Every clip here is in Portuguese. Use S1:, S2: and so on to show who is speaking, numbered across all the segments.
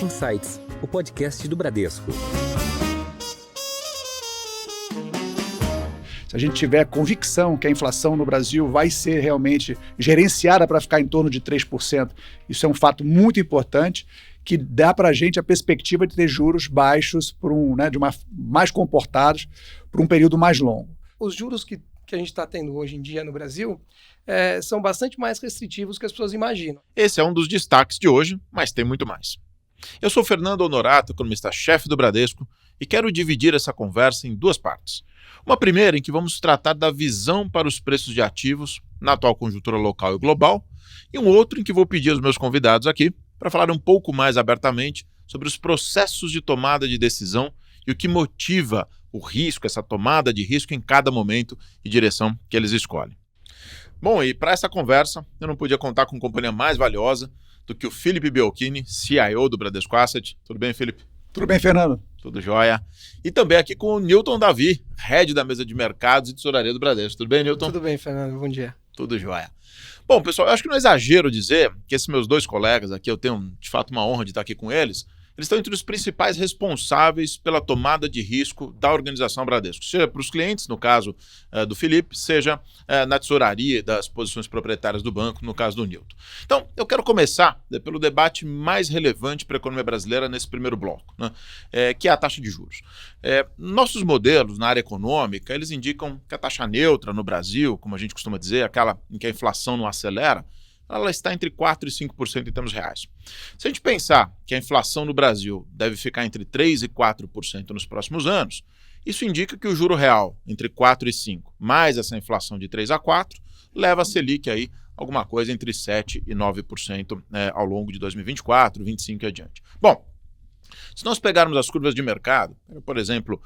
S1: Insights, o podcast do Bradesco.
S2: Se a gente tiver convicção que a inflação no Brasil vai ser realmente gerenciada para ficar em torno de 3%, isso é um fato muito importante, que dá para a gente a perspectiva de ter juros baixos, mais comportados, por um período mais longo.
S3: Os juros que a gente está tendo hoje em dia no Brasil são bastante mais restritivos que as pessoas imaginam.
S4: Esse é um dos destaques de hoje, mas tem muito mais. Eu sou Fernando Honorato, economista-chefe do Bradesco, e quero dividir essa conversa em duas partes. Uma primeira em que vamos tratar da visão para os preços de ativos na atual conjuntura local e global, e um outro em que vou pedir aos meus convidados aqui para falar um pouco mais abertamente sobre os processos de tomada de decisão e o que motiva o risco, essa tomada de risco em cada momento e direção que eles escolhem. Bom, e para essa conversa, eu não podia contar com companhia mais valiosa do que o Felipe Biolchini, CIO do Bradesco Asset. Tudo bem, Felipe?
S2: Tudo bem, Fernando?
S4: Tudo jóia. E também aqui com o Newton Davi, head da mesa de mercados e tesouraria do Bradesco. Tudo bem, Newton?
S3: Tudo bem, Fernando. Bom dia.
S4: Tudo jóia. Bom, pessoal, eu acho que não é exagero dizer que esses meus dois colegas aqui, eu tenho de fato uma honra de estar aqui com eles, eles estão entre os principais responsáveis pela tomada de risco da organização Bradesco, seja para os clientes, no caso do Felipe, seja na tesouraria das posições proprietárias do banco, no caso do Newton. Então, eu quero começar pelo debate mais relevante para a economia brasileira nesse primeiro bloco, né, que é a taxa de juros. Nossos modelos na área econômica, eles indicam que a taxa neutra no Brasil, como a gente costuma dizer, aquela em que a inflação não acelera, ela está entre 4% e 5% em termos reais. Se a gente pensar que a inflação no Brasil deve ficar entre 3% e 4% nos próximos anos, isso indica que o juro real entre 4% e 5%, mais essa inflação de 3% a 4%, leva a Selic aí alguma coisa entre 7% e 9% ao longo de 2024, 2025 e adiante. Bom, se nós pegarmos as curvas de mercado, por exemplo,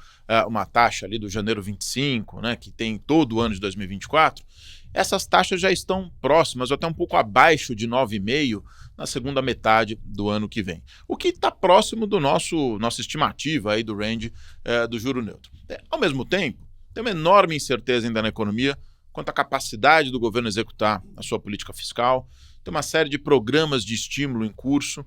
S4: uma taxa ali do janeiro 25, né, que tem todo o ano de 2024, essas taxas já estão próximas, ou até um pouco abaixo de 9,5% na segunda metade do ano que vem. O que está próximo do nossa estimativa aí do range do juro neutro. Ao mesmo tempo, tem uma enorme incerteza ainda na economia quanto à capacidade do governo executar a sua política fiscal. Tem uma série de programas de estímulo em curso,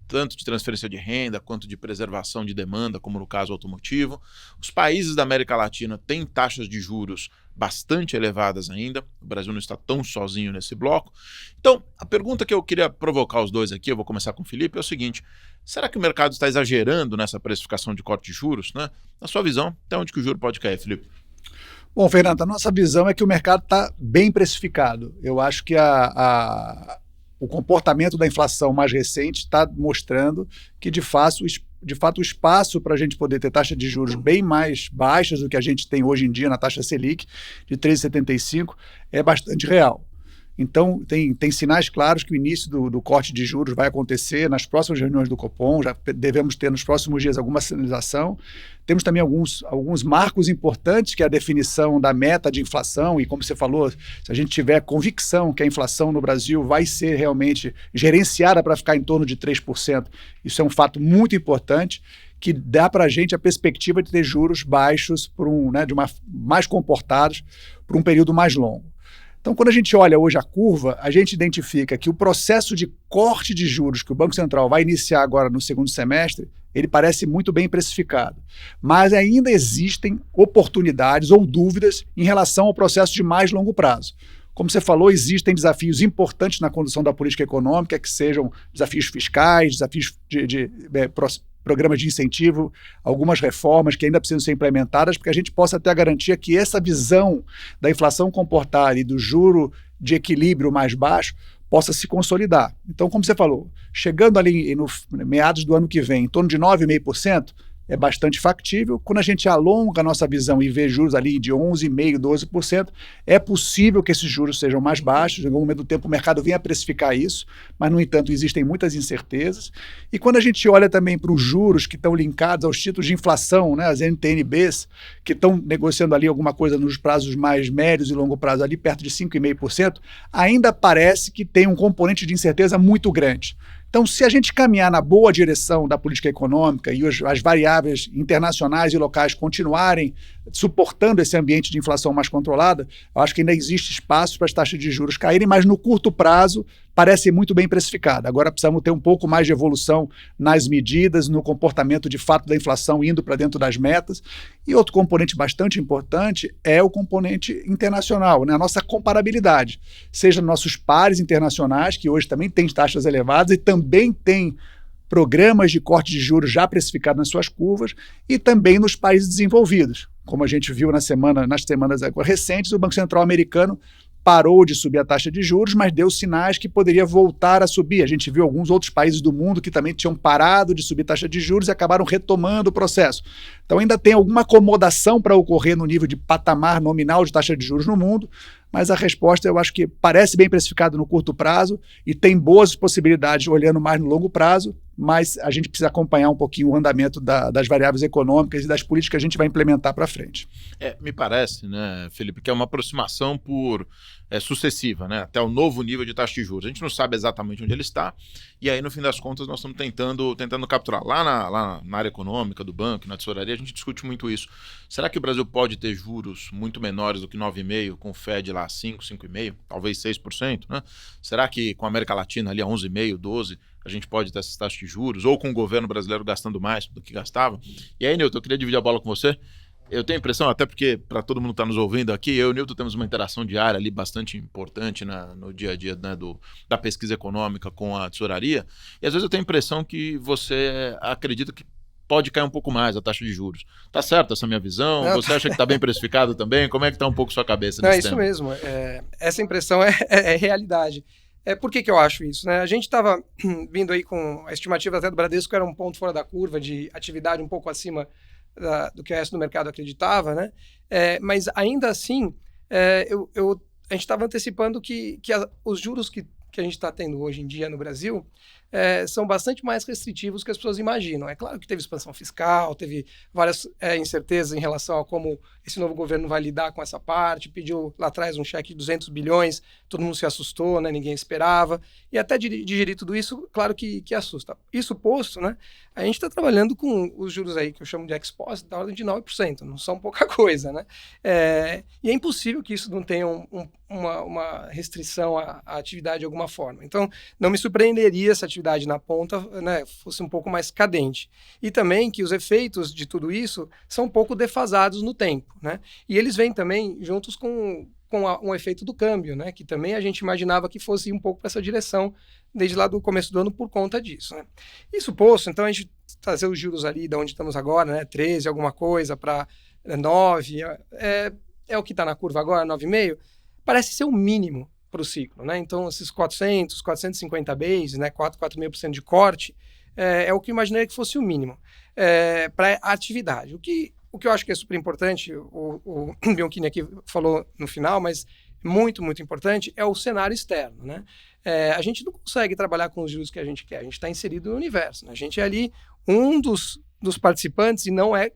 S4: tanto de transferência de renda quanto de preservação de demanda, como no caso automotivo. Os países da América Latina têm taxas de juros bastante elevadas ainda. O Brasil não está tão sozinho nesse bloco. Então, a pergunta que eu queria provocar os dois aqui, eu vou começar com o Felipe, é o seguinte: será que o mercado está exagerando nessa precificação de corte de juros, né? Na sua visão, até onde que o juro pode cair, Felipe?
S2: Bom, Fernando, a nossa visão é que o mercado está bem precificado. Eu acho que o comportamento da inflação mais recente está mostrando que, de fato, o espaço para a gente poder ter taxas de juros bem mais baixas do que a gente tem hoje em dia na taxa Selic, de 13,75, é bastante real. Então, tem sinais claros que o início do corte de juros vai acontecer nas próximas reuniões do Copom, já devemos ter nos próximos dias alguma sinalização. Temos também alguns marcos importantes, que é a definição da meta de inflação, e como você falou, se a gente tiver convicção que a inflação no Brasil vai ser realmente gerenciada para ficar em torno de 3%, isso é um fato muito importante, que dá para a gente a perspectiva de ter juros baixos, mais comportados, por um período mais longo. Então, quando a gente olha hoje a curva, a gente identifica que o processo de corte de juros que o Banco Central vai iniciar agora no segundo semestre, ele parece muito bem precificado. Mas ainda existem oportunidades ou dúvidas em relação ao processo de mais longo prazo. Como você falou, existem desafios importantes na condução da política econômica, que sejam desafios fiscais, desafios de programas de incentivo, algumas reformas que ainda precisam ser implementadas, porque a gente possa ter a garantia que essa visão da inflação comportada e do juro de equilíbrio mais baixo possa se consolidar. Então, como você falou, chegando ali no meados do ano que vem, em torno de 9,5%, é bastante factível. Quando a gente alonga a nossa visão e vê juros ali de 11,5%, 12%, é possível que esses juros sejam mais baixos. Em algum momento do tempo o mercado vem a precificar isso, mas, no entanto, existem muitas incertezas. E quando a gente olha também para os juros que estão linkados aos títulos de inflação, né, as NTN-Bs, que estão negociando ali alguma coisa nos prazos mais médios e longo prazo, ali perto de 5,5%, ainda parece que tem um componente de incerteza muito grande. Então, se a gente caminhar na boa direção da política econômica e as variáveis internacionais e locais continuarem suportando esse ambiente de inflação mais controlada, eu acho que ainda existe espaço para as taxas de juros caírem, mas no curto prazo parece muito bem precificada. Agora precisamos ter um pouco mais de evolução nas medidas, no comportamento de fato da inflação indo para dentro das metas. E outro componente bastante importante é o componente internacional, né? A nossa comparabilidade, seja nossos pares internacionais, que hoje também têm taxas elevadas e também têm programas de corte de juros já precificados nas suas curvas, e também nos países desenvolvidos. Como a gente viu nas semanas recentes, o Banco Central americano parou de subir a taxa de juros, mas deu sinais que poderia voltar a subir. A gente viu alguns outros países do mundo que também tinham parado de subir taxa de juros e acabaram retomando o processo. Então ainda tem alguma acomodação para ocorrer no nível de patamar nominal de taxa de juros no mundo, mas a resposta eu acho que parece bem precificada no curto prazo e tem boas possibilidades olhando mais no longo prazo, mas a gente precisa acompanhar um pouquinho o andamento das variáveis econômicas e das políticas que a gente vai implementar para frente.
S4: Me parece, né, Felipe, que é uma aproximação sucessiva, né, até o novo nível de taxa de juros. A gente não sabe exatamente onde ele está, e aí, no fim das contas, nós estamos tentando capturar. Lá na área econômica do banco, na tesouraria, a gente discute muito isso. Será que o Brasil pode ter juros muito menores do que 9,5%, com o Fed lá 5%, 5,5%, talvez 6%? Né? Será que com a América Latina ali a 11,5%, 12%, a gente pode ter essas taxas de juros, ou com o governo brasileiro gastando mais do que gastava? E aí, Newton, eu queria dividir a bola com você. Eu tenho a impressão, até porque para todo mundo que está nos ouvindo aqui, eu e o Newton temos uma interação diária ali bastante importante no dia a dia, né, da pesquisa econômica com a tesouraria, e às vezes eu tenho a impressão que você acredita que pode cair um pouco mais a taxa de juros. Tá certo essa minha visão?
S3: Não,
S4: você acha que está bem precificado também? Como é que está um pouco sua cabeça
S3: Não,
S4: nesse
S3: é isso
S4: tema?
S3: mesmo. Essa impressão é realidade. Por que eu acho isso? Né? A gente estava vindo aí com a estimativa até do Bradesco, que era um ponto fora da curva de atividade um pouco acima do que o resto do mercado acreditava, né? Mas ainda assim, a gente estava antecipando que os juros que a gente está tendo hoje em dia no Brasil são bastante mais restritivos que as pessoas imaginam. É claro que teve expansão fiscal, teve várias incertezas em relação a como esse novo governo vai lidar com essa parte, pediu lá atrás um cheque de 200 bilhões, todo mundo se assustou, né? Ninguém esperava, e até digerir tudo isso, claro que assusta. Isso posto, né? A gente está trabalhando com os juros aí, que eu chamo de ex-post, da ordem de 9%, não são pouca coisa, né? E é impossível que isso não tenha uma restrição à atividade de alguma forma. Então, não me surpreenderia se a atividade na ponta, né, fosse um pouco mais cadente. E também que os efeitos de tudo isso são um pouco defasados no tempo, né? E eles vêm também juntos com um efeito do câmbio, né? Que também a gente imaginava que fosse ir um pouco para essa direção desde lá do começo do ano por conta disso, né? Isso posto, então a gente trazer os juros ali de onde estamos agora, né? 13 alguma coisa para 9, é o que está na curva agora, 9,5, parece ser o mínimo para o ciclo, né? Então, esses 450 bases, né, 4,5% de corte, é o que eu imaginei que fosse o mínimo para a atividade. O que eu acho que é super importante, o Bianchini aqui falou no final, mas muito, muito importante, é o cenário externo, né? A gente não consegue trabalhar com os juros que a gente quer, a gente está inserido no universo, né? A gente é ali um dos participantes e não é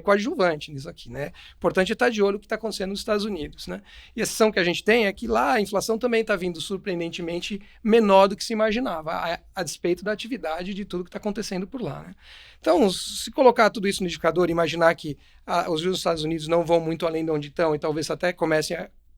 S3: coadjuvante nisso aqui, né? Importante é estar de olho no que está acontecendo nos Estados Unidos, né? E a sensação que a gente tem é que lá a inflação também está vindo surpreendentemente menor do que se imaginava, a despeito da atividade de tudo que está acontecendo por lá, né? Então, se colocar tudo isso no indicador e imaginar que os juros dos Estados Unidos não vão muito além de onde estão e talvez até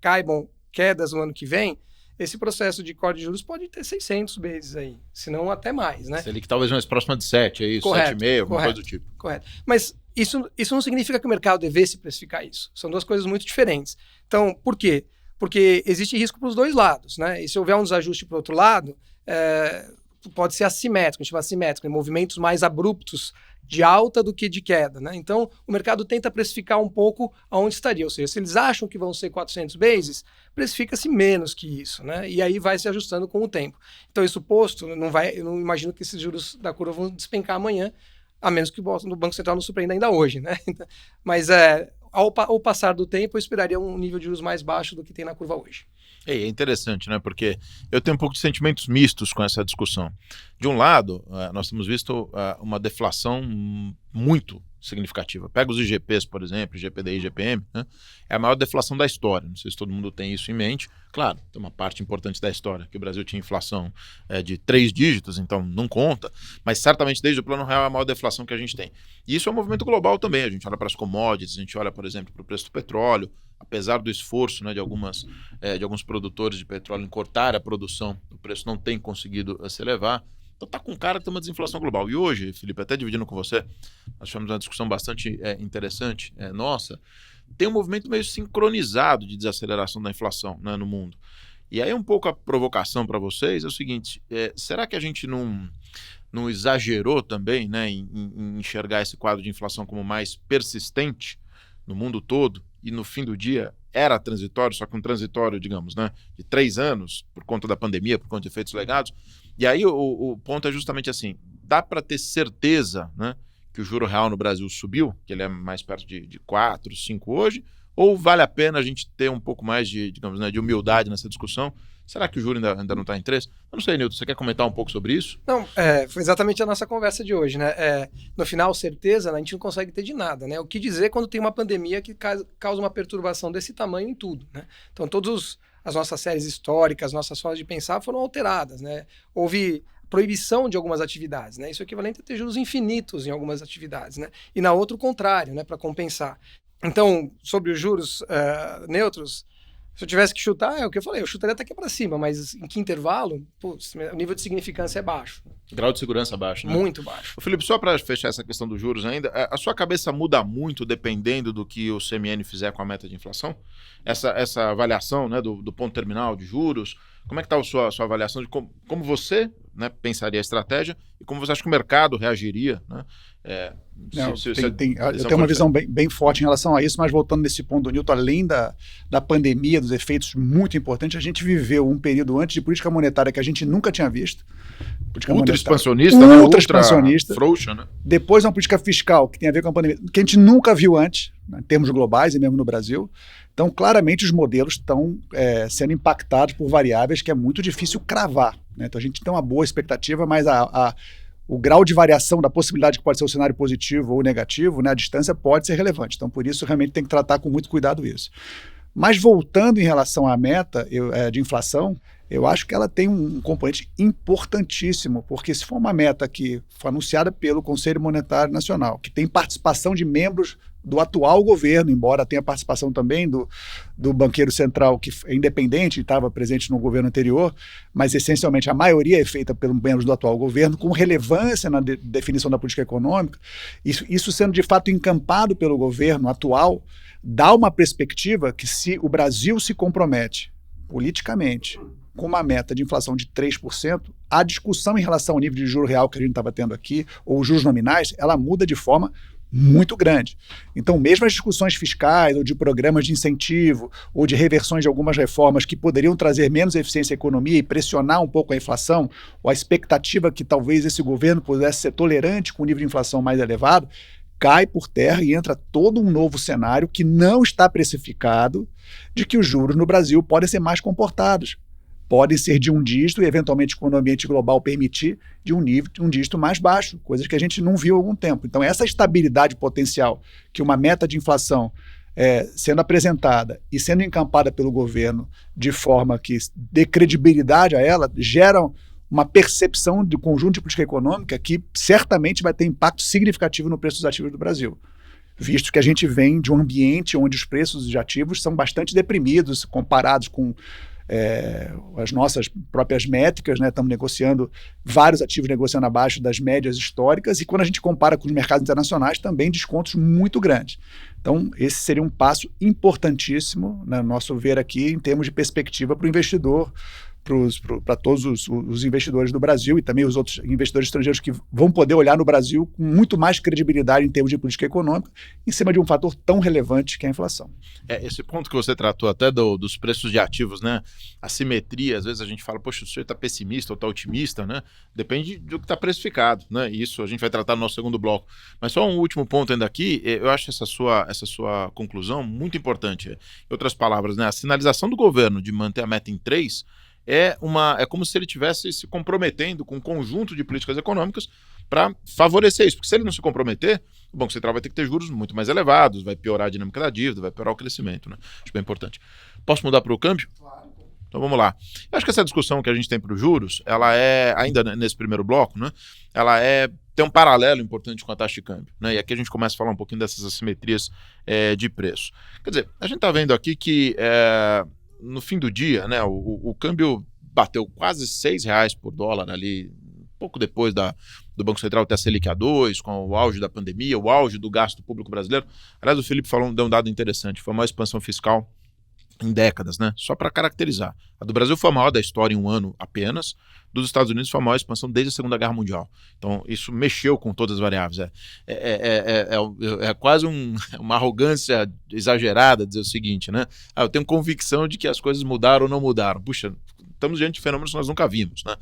S3: caibam quedas no ano que vem, esse processo de corte de juros pode ter 600 vezes aí, se não até mais, né?
S4: Ele que talvez mais próxima de 7, é isso?
S3: Correto,
S4: 7,5, alguma
S3: correto,
S4: coisa do tipo.
S3: Correto. Mas isso não significa que o mercado devesse precificar isso. São duas coisas muito diferentes. Então, por quê? Porque existe risco para os dois lados, né? E se houver um desajuste para o outro lado, pode ser assimétrico, a gente chama assimétrico, movimentos mais abruptos de alta do que de queda, né? Então, o mercado tenta precificar um pouco aonde estaria, ou seja, se eles acham que vão ser 400 bases, precifica-se menos que isso, né? E aí vai se ajustando com o tempo. Então, isso posto, eu não imagino que esses juros da curva vão despencar amanhã, a menos que o Banco Central não surpreenda ainda hoje, né? Mas ao passar do tempo, eu esperaria um nível de juros mais baixo do que tem na curva hoje.
S4: É interessante, né? Porque eu tenho um pouco de sentimentos mistos com essa discussão. De um lado, nós temos visto uma deflação muito significativa. Pega os IGPs, por exemplo, IGPDI e IGPM, né? É a maior deflação da história. Não sei se todo mundo tem isso em mente. Claro, tem uma parte importante da história, que o Brasil tinha inflação de 3 dígitos, então não conta, mas certamente desde o Plano Real é a maior deflação que a gente tem. E isso é um movimento global também. A gente olha para as commodities, a gente olha, por exemplo, para o preço do petróleo, apesar do esforço, né, de alguns produtores de petróleo em cortar a produção, o preço não tem conseguido se elevar. Então tá com cara que tem uma desinflação global. E hoje, Felipe, até dividindo com você, nós tivemos uma discussão bastante interessante, nossa, tem um movimento meio sincronizado de desaceleração da inflação, né, no mundo. E aí um pouco a provocação para vocês é o seguinte, será que a gente não exagerou também, né, em enxergar esse quadro de inflação como mais persistente no mundo todo e no fim do dia era transitório, só que um transitório, digamos, né, de 3 anos por conta da pandemia, por conta de efeitos legados? E aí o ponto é justamente assim, dá para ter certeza, né, que o juro real no Brasil subiu, que ele é mais perto de 4, 5 hoje, ou vale a pena a gente ter um pouco mais de, digamos, né, de humildade nessa discussão? Será que o juro ainda não está em 3? Eu não sei, Nilton, você quer comentar um pouco sobre isso?
S3: Não, foi exatamente a nossa conversa de hoje, né? No final, certeza, a gente não consegue ter de nada, né? O que dizer quando tem uma pandemia que causa uma perturbação desse tamanho em tudo, né? Então, todas as nossas séries históricas, nossas formas de pensar foram alteradas, né? Houve proibição de algumas atividades, né? Isso é equivalente a ter juros infinitos em algumas atividades, né? E na outra o contrário, né? Para compensar. Então, sobre os juros neutros, se eu tivesse que chutar, é o que eu falei, eu chutaria até aqui para cima, mas em que intervalo, putz, o nível de significância é baixo.
S4: Grau de segurança baixo, né?
S3: Muito baixo.
S4: Felipe, só para fechar essa questão dos juros ainda, a sua cabeça muda muito dependendo do que o CMN fizer com a meta de inflação? Essa avaliação, né, do ponto terminal de juros, como é que está a sua avaliação de como você, né, pensaria a estratégia e como você acha que o mercado reagiria, né?
S2: Eu tenho uma visão bem forte em relação a isso, mas voltando nesse ponto do Nilton, além da pandemia, dos efeitos muito importantes, a gente viveu um período antes de política monetária que a gente nunca tinha visto.
S4: Ultra expansionista, né?
S2: Ultra expansionista.
S4: Frouxa, né?
S2: Depois uma política fiscal que tem a ver com a pandemia, que a gente nunca viu antes, né, em termos globais e mesmo no Brasil. Então, claramente, os modelos estão sendo impactados por variáveis que é muito difícil cravar, né? Então, a gente tem uma boa expectativa, mas o grau de variação da possibilidade que pode ser um cenário positivo ou negativo, né, a distância pode ser relevante. Então, por isso, realmente tem que tratar com muito cuidado isso. Mas, voltando em relação à meta de inflação, eu acho que ela tem um componente importantíssimo, porque se for uma meta que foi anunciada pelo Conselho Monetário Nacional, que tem participação de membros do atual governo, embora tenha participação também do banqueiro central, que é independente e estava presente no governo anterior, mas essencialmente a maioria é feita pelos membros do atual governo, com relevância na definição da política econômica, isso sendo de fato encampado pelo governo atual, dá uma perspectiva que se o Brasil se compromete politicamente com uma meta de inflação de 3%, a discussão em relação ao nível de juro real que a gente estava tendo aqui, ou juros nominais, ela muda de forma muito grande. Então, mesmo as discussões fiscais, ou de programas de incentivo, ou de reversões de algumas reformas que poderiam trazer menos eficiência à economia e pressionar um pouco a inflação, ou a expectativa que talvez esse governo pudesse ser tolerante com o nível de inflação mais elevado, cai por terra e entra todo um novo cenário que não está precificado de que os juros no Brasil podem ser mais comportados. Podem ser de um dígito e, eventualmente, quando o ambiente global permitir, de um dígito mais baixo, coisas que a gente não viu há algum tempo. Então, essa estabilidade potencial que uma meta de inflação sendo apresentada e sendo encampada pelo governo de forma que dê credibilidade a ela, gera uma percepção do conjunto de política econômica que certamente vai ter impacto significativo no preço dos ativos do Brasil, visto que a gente vem de um ambiente onde os preços de ativos são bastante deprimidos comparados com as nossas próprias métricas, né? Estamos negociando vários ativos negociando abaixo das médias históricas e quando a gente compara com os mercados internacionais também descontos muito grandes. Então esse seria um passo importantíssimo, né, no nosso ver aqui, em termos de perspectiva para o investidor, para todos os investidores do Brasil e também os outros investidores estrangeiros que vão poder olhar no Brasil com muito mais credibilidade em termos de política econômica, em cima de um fator tão relevante que é a inflação.
S4: Esse ponto que você tratou até dos preços de ativos, né? A simetria, às vezes a gente fala, poxa, o senhor está pessimista ou está otimista, né? Depende do que está precificado, né? Isso a gente vai tratar no nosso segundo bloco. Mas só um último ponto ainda aqui, eu acho essa sua conclusão muito importante. Em outras palavras, né? A sinalização do governo de manter a meta em 3 é como se ele estivesse se comprometendo com um conjunto de políticas econômicas para favorecer isso. Porque se ele não se comprometer, o Banco Central vai ter que ter juros muito mais elevados, vai piorar a dinâmica da dívida, vai piorar o crescimento, né? Acho bem importante. Posso mudar para o câmbio?
S3: Claro.
S4: Então vamos lá. Eu acho que essa discussão que a gente tem para os juros, ela é, ainda nesse primeiro bloco, né? Ela é tem um paralelo importante com a taxa de câmbio, né? E aqui a gente começa a falar um pouquinho dessas assimetrias de preço. Quer dizer, a gente está vendo aqui que no fim do dia, né, o câmbio bateu quase R$6 por dólar ali, pouco depois do Banco Central ter a Selic a 2, com o auge da pandemia, o auge do gasto público brasileiro. Aliás, o Felipe deu um dado interessante, foi a maior expansão fiscal em décadas, né? Só para caracterizar. A do Brasil foi a maior da história em um ano apenas, dos Estados Unidos foi a maior expansão desde a Segunda Guerra Mundial. Então, isso mexeu com todas as variáveis. É quase uma arrogância exagerada dizer o seguinte, né? Eu tenho convicção de que as coisas mudaram ou não mudaram. Puxa, estamos diante de fenômenos que nós nunca vimos, né?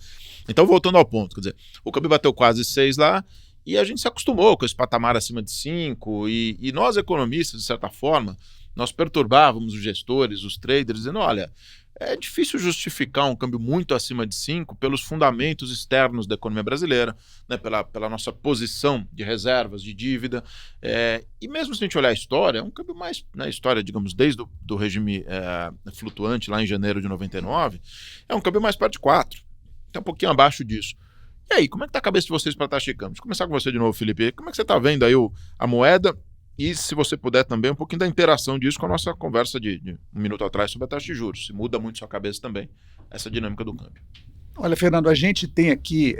S4: Então, voltando ao ponto, quer dizer, o câmbio bateu quase 6 lá, e a gente se acostumou com esse patamar acima de 5, e nós, economistas, de certa forma, nós perturbávamos os gestores, os traders, dizendo, olha, é difícil justificar um câmbio muito acima de 5 pelos fundamentos externos da economia brasileira, né, pela nossa posição de reservas, de dívida, e mesmo se a gente olhar a história, é um câmbio mais, na história, digamos, desde do regime flutuante, lá em janeiro de 99, é um câmbio mais perto de 4, tem um pouquinho abaixo disso. E aí, como é que está a cabeça de vocês para a taxa de câmbio? Deixa eu começar com você de novo, Felipe. Como é que você está vendo aí a moeda? E, se você puder também, um pouquinho da interação disso com a nossa conversa de um minuto atrás sobre a taxa de juros. Se muda muito sua cabeça também, essa dinâmica do câmbio.
S2: Olha, Fernando, a gente tem aqui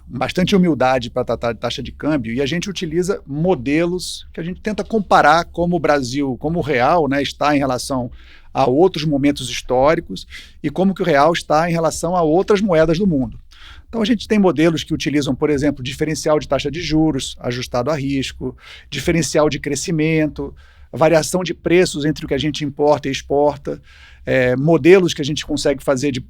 S2: bastante humildade para tratar de taxa de câmbio e a gente utiliza modelos que a gente tenta comparar como o Brasil, como o real, né, está em relação a outros momentos históricos e como que o real está em relação a outras moedas do mundo. Então, a gente tem modelos que utilizam, por exemplo, diferencial de taxa de juros ajustado a risco, diferencial de crescimento, variação de preços entre o que a gente importa e exporta, modelos que a gente consegue fazer de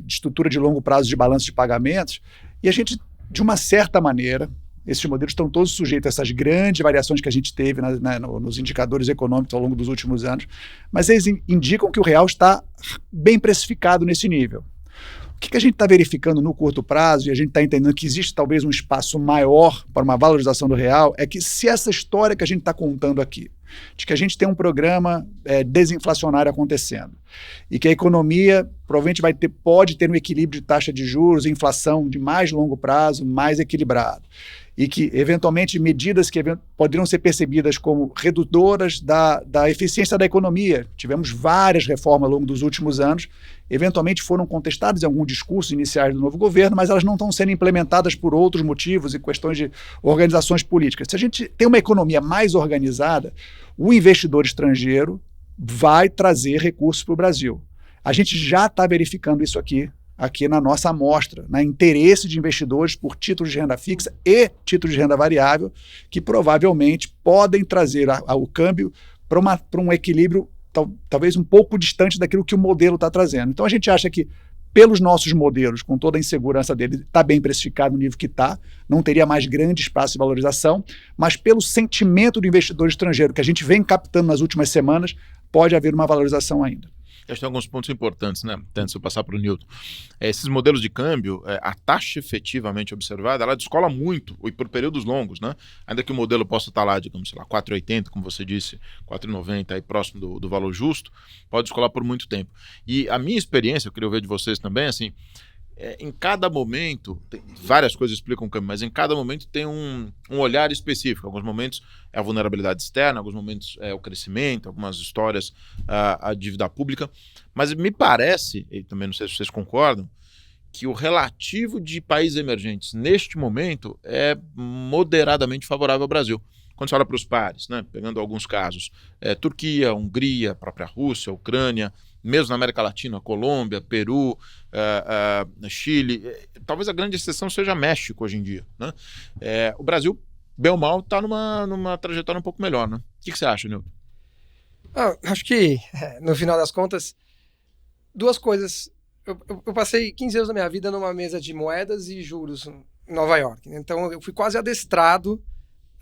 S2: estrutura de longo prazo de balanço de pagamentos, e a gente, de uma certa maneira, esses modelos estão todos sujeitos a essas grandes variações que a gente teve nos indicadores econômicos ao longo dos últimos anos, mas eles indicam que o real está bem precificado nesse nível. O que a gente está verificando no curto prazo, e a gente está entendendo que existe talvez um espaço maior para uma valorização do real, é que se essa história que a gente está contando aqui, de que a gente tem um programa desinflacionário acontecendo, e que a economia provavelmente pode ter um equilíbrio de taxa de juros e inflação de mais longo prazo, mais equilibrado, e que, eventualmente, medidas que poderiam ser percebidas como redutoras da eficiência da economia. Tivemos várias reformas ao longo dos últimos anos, eventualmente foram contestadas em algum discurso iniciais do novo governo, mas elas não estão sendo implementadas por outros motivos e questões de organizações políticas. Se a gente tem uma economia mais organizada, o investidor estrangeiro vai trazer recursos para o Brasil. A gente já está verificando isso aqui na nossa amostra, interesse de investidores por títulos de renda fixa e títulos de renda variável, que provavelmente podem trazer o câmbio para um equilíbrio talvez um pouco distante daquilo que o modelo está trazendo. Então a gente acha que, pelos nossos modelos, com toda a insegurança dele, está bem precificado no nível que está, não teria mais grande espaço de valorização, mas pelo sentimento do investidor estrangeiro que a gente vem captando nas últimas semanas, pode haver uma valorização ainda.
S4: Acho que tem alguns pontos importantes, né? Antes de eu passar para o Newton. Esses modelos de câmbio, a taxa efetivamente observada, ela descola muito, e por períodos longos, né? Ainda que o modelo possa estar lá, digamos, sei lá, 4,80, como você disse, 4,90, aí próximo do valor justo, pode descolar por muito tempo. E a minha experiência, eu queria ouvir de vocês também, assim, em cada momento, várias coisas explicam o câmbio, mas em cada momento tem um olhar específico. Alguns momentos é a vulnerabilidade externa, alguns momentos é o crescimento, algumas histórias a dívida pública. Mas me parece, e também não sei se vocês concordam, que o relativo de países emergentes neste momento é moderadamente favorável ao Brasil. Quando você olha para os pares, né, pegando alguns casos, Turquia, Hungria, própria Rússia, Ucrânia, mesmo na América Latina, Colômbia, Peru, Chile, talvez a grande exceção seja México hoje em dia, né? O Brasil, bem ou mal, está numa trajetória um pouco melhor, né? O que você acha, Nilton?
S3: Acho que, no final das contas, duas coisas. Eu passei 15 anos da minha vida numa mesa de moedas e juros em Nova York, né? Então eu fui quase adestrado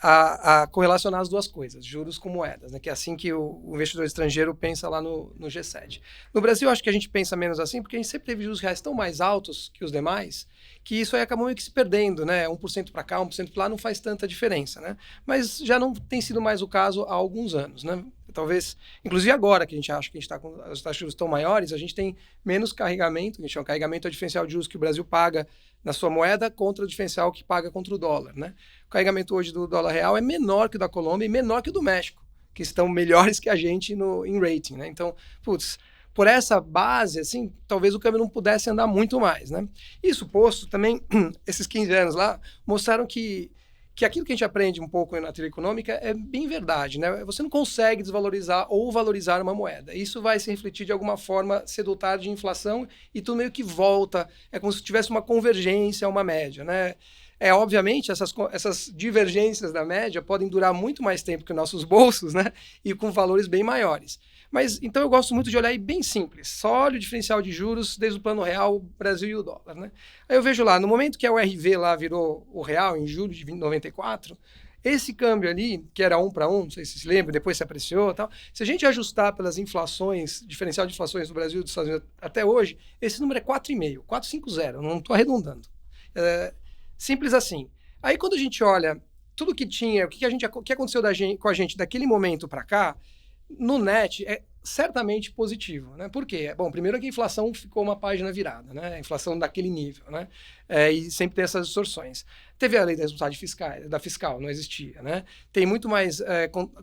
S3: a correlacionar as duas coisas, juros com moedas, né? Que é assim que o investidor estrangeiro pensa lá no G7. No Brasil, acho que a gente pensa menos assim, porque a gente sempre teve juros reais tão mais altos que os demais, que isso aí acabou meio que se perdendo, né? 1% para cá, 1% para lá, não faz tanta diferença, né? Mas já não tem sido mais o caso há alguns anos, né? Talvez, inclusive agora que a gente acha que a gente está com as taxas de juros tão maiores, a gente tem menos carregamento, a gente chama carregamento é o diferencial de juros que o Brasil paga na sua moeda contra o diferencial que paga contra o dólar, né? O carregamento hoje do dólar real é menor que o da Colômbia e menor que o do México, que estão melhores que a gente em rating, né? Então, por essa base, assim, talvez o câmbio não pudesse andar muito mais, né? Isso posto, também, esses 15 anos lá mostraram que aquilo que a gente aprende um pouco na teoria econômica é bem verdade, né? Você não consegue desvalorizar ou valorizar uma moeda. Isso vai se refletir de alguma forma cedo ou tarde de inflação e tudo meio que volta. É como se tivesse uma convergência, uma média, né? Obviamente, essas divergências da média podem durar muito mais tempo que nossos bolsos, né? E com valores bem maiores. Mas, então, eu gosto muito de olhar aí bem simples. Só olho o diferencial de juros desde o plano real, o Brasil e o dólar, né? Aí eu vejo lá, no momento que a URV lá virou o real, em julho de 94, esse câmbio ali, que era 1 para 1, não sei se lembra, depois se apreciou e tal, se a gente ajustar pelas inflações, diferencial de inflações do Brasil e dos Estados Unidos até hoje, esse número é 4,5, 450, não estou arredondando. Simples assim. Aí quando a gente olha tudo que tinha, o que aconteceu com a gente daquele momento para cá, no net é certamente positivo, né? Por quê? Bom, primeiro é que a inflação ficou uma página virada, né? A inflação daquele nível, né? E sempre tem essas distorções. Teve a lei da responsabilidade fiscal, não existia, né? Tem muito mais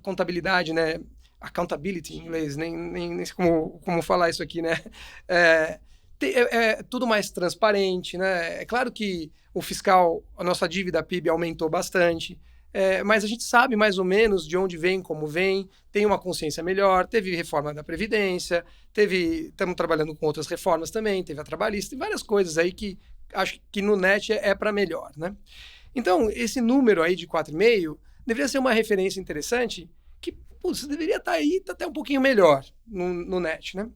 S3: contabilidade, né? Accountability em inglês, nem sei como falar isso aqui, né? Tudo mais transparente, né? É claro que o fiscal, a nossa dívida PIB aumentou bastante, mas a gente sabe mais ou menos de onde vem, como vem, tem uma consciência melhor, teve reforma da Previdência, estamos trabalhando com outras reformas também, teve a trabalhista, tem várias coisas aí que acho que no net é para melhor, né? Então, esse número aí de 4,5 deveria ser uma referência interessante que deveria estar aí até um pouquinho melhor no net, né?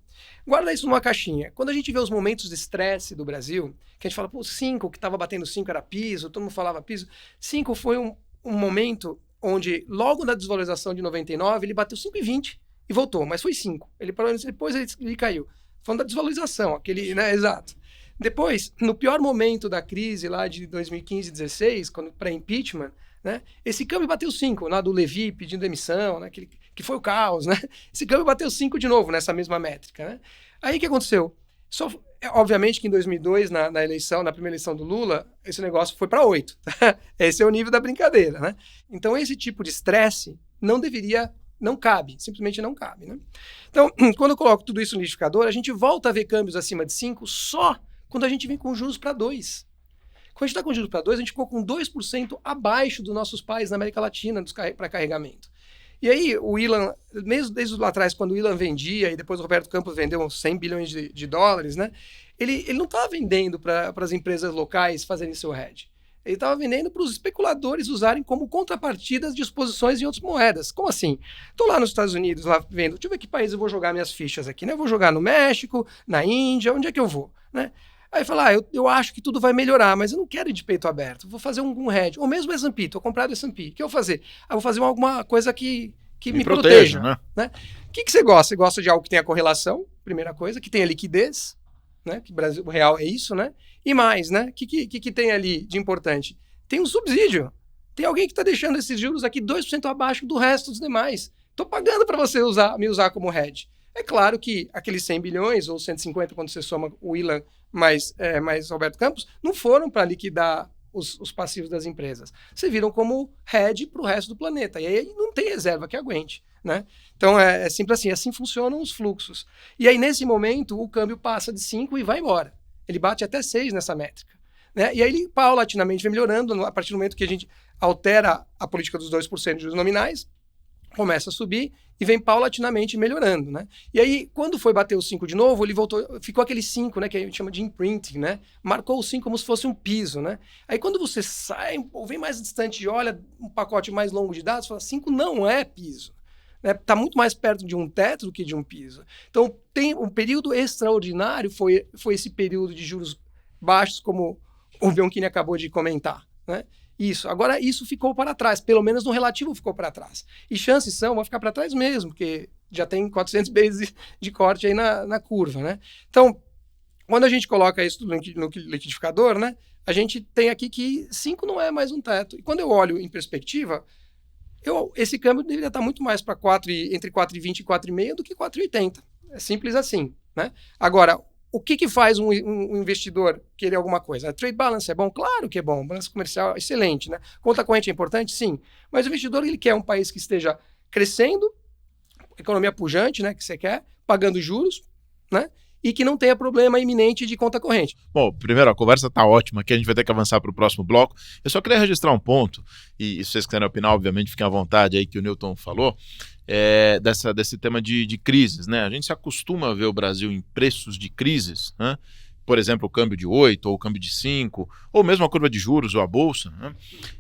S3: Guarda isso numa caixinha. Quando a gente vê os momentos de estresse do Brasil, que a gente fala, 5, que estava batendo 5 era piso, todo mundo falava piso, 5 foi um momento onde, logo na desvalorização de 99, ele bateu 5,20 e voltou, mas foi 5. Depois ele caiu. Falando da desvalorização, aquele, né, exato. Depois, no pior momento da crise lá de 2015 e 2016, quando pré-impeachment, né, esse câmbio bateu 5, lá do Levi pedindo demissão, né, que foi o caos, né? Esse câmbio bateu 5 de novo nessa mesma métrica, né? Aí o que aconteceu? Obviamente que em 2002, na primeira eleição do Lula, esse negócio foi para 8. Esse é o nível da brincadeira, né? Então, esse tipo de estresse não cabe, simplesmente não cabe, né? Então, quando eu coloco tudo isso no liquidificador, a gente volta a ver câmbios acima de 5 só quando a gente vem com juros para 2. Quando a gente está com juros para 2, a gente ficou com 2% abaixo dos nossos pais na América Latina para carregamento. E aí, o Ilan, mesmo desde lá atrás, quando o Ilan vendia, e depois o Roberto Campos vendeu uns 100 bilhões de dólares, né? Ele não estava vendendo para as empresas locais fazerem seu hedge. Ele estava vendendo para os especuladores usarem como contrapartidas de exposições em outras moedas. Como assim? Estou lá nos Estados Unidos, lá vendo, deixa eu ver que país eu vou jogar minhas fichas aqui, né? Eu vou jogar no México, na Índia, onde é que eu vou, né? Aí fala, eu acho que tudo vai melhorar, mas eu não quero ir de peito aberto, vou fazer um hedge. Ou mesmo S&P, estou comprado S&P, o que eu vou fazer? Vou fazer alguma coisa que me proteja. Né? O que você gosta? Você gosta de algo que tenha correlação, primeira coisa, que tenha liquidez, né? Que o real é isso, né? E mais, né? O que tem ali de importante? Tem um subsídio. Tem alguém que está deixando esses juros aqui 2% abaixo do resto dos demais. Estou pagando para você me usar como hedge. É claro que aqueles 100 bilhões ou 150, quando você soma o Ilan mais Roberto Campos, não foram para liquidar os passivos das empresas. Você viram como hedge para o resto do planeta. E aí não tem reserva que aguente, né? Então é simples assim funcionam os fluxos. E aí nesse momento o câmbio passa de 5 e vai embora. Ele bate até 6 nessa métrica, né? E aí ele paulatinamente vem melhorando a partir do momento que a gente altera a política dos 2% de juros nominais, começa a subir e vem paulatinamente melhorando, né? E aí, quando foi bater o 5 de novo, ele voltou, ficou aquele 5, né, que a gente chama de imprinting, né? Marcou o 5 como se fosse um piso, né? Aí quando você sai, ou vem mais distante e olha um pacote mais longo de dados, fala, 5 não é piso. Está muito mais perto de um teto do que de um piso. Então, tem um período extraordinário, foi esse período de juros baixos, como o Bianchini acabou de comentar, né? Isso. Agora, isso ficou para trás. Pelo menos no relativo ficou para trás. E chances vão ficar para trás mesmo, porque já tem 400 bases de corte aí na curva, né? Então, quando a gente coloca isso no liquidificador, né, a gente tem aqui que 5 não é mais um teto. E quando eu olho em perspectiva, esse câmbio deveria estar muito mais para entre 4,20 e 4,5 do que 4,80. É simples assim, né? Agora, o que faz um investidor querer alguma coisa? A trade balance é bom? Claro que é bom. Balança comercial, excelente, né? Conta corrente é importante? Sim. Mas o investidor, ele quer um país que esteja crescendo, economia pujante, né? Que você quer, pagando juros, né? E que não tenha problema iminente de conta corrente.
S4: Bom, primeiro, a conversa está ótima, aqui a gente vai ter que avançar para o próximo bloco. Eu só queria registrar um ponto, e se vocês quiserem opinar, obviamente, fiquem à vontade aí que o Newton falou, desse tema de crises, né? A gente se acostuma a ver o Brasil em preços de crises, né? Por exemplo, o câmbio de 8 ou o câmbio de 5, ou mesmo a curva de juros ou a bolsa, né?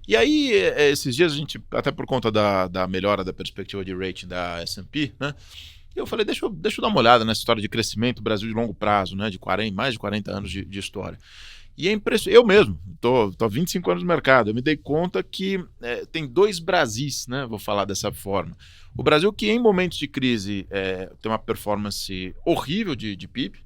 S4: E aí, esses dias a gente, até por conta da melhora da perspectiva de rating da S&P, né? Eu falei, deixa eu dar uma olhada nessa história de crescimento do Brasil de longo prazo, né, mais de 40 anos de história. E é impressionante, eu mesmo, estou há 25 anos no mercado, eu me dei conta que tem dois Brasis, né, vou falar dessa forma. O Brasil que em momentos de crise tem uma performance horrível de PIB,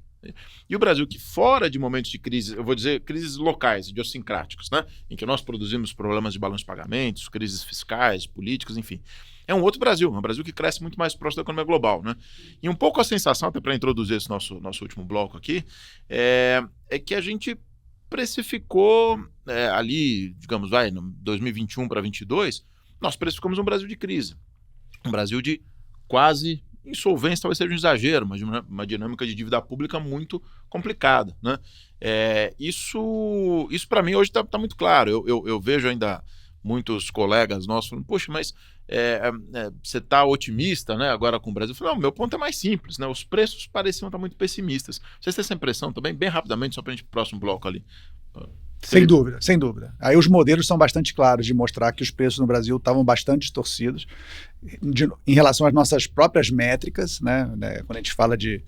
S4: e o Brasil que fora de momentos de crise, eu vou dizer crises locais, idiosincráticas, né, em que nós produzimos problemas de balanço de pagamentos, crises fiscais, políticas, enfim. É um outro Brasil, um Brasil que cresce muito mais próximo da economia global, né? E um pouco a sensação, até para introduzir esse nosso último bloco aqui, é que a gente precificou ali, digamos, no 2021 para 2022, nós precificamos um Brasil de crise. Um Brasil de quase insolvência, talvez seja um exagero, mas uma dinâmica de dívida pública muito complicada, né? Isso para mim hoje está muito claro. Eu vejo ainda muitos colegas nossos falando, poxa, mas você está otimista, né, agora com o Brasil? Eu falei, não, meu ponto é mais simples, né? Os preços pareciam estar muito pessimistas. Vocês têm essa impressão também? Bem rapidamente, só para a gente ir para o próximo bloco ali.
S2: Sem dúvida, sem dúvida. Aí os modelos são bastante claros de mostrar que os preços no Brasil estavam bastante distorcidos em relação às nossas próprias métricas, né? Quando a gente fala de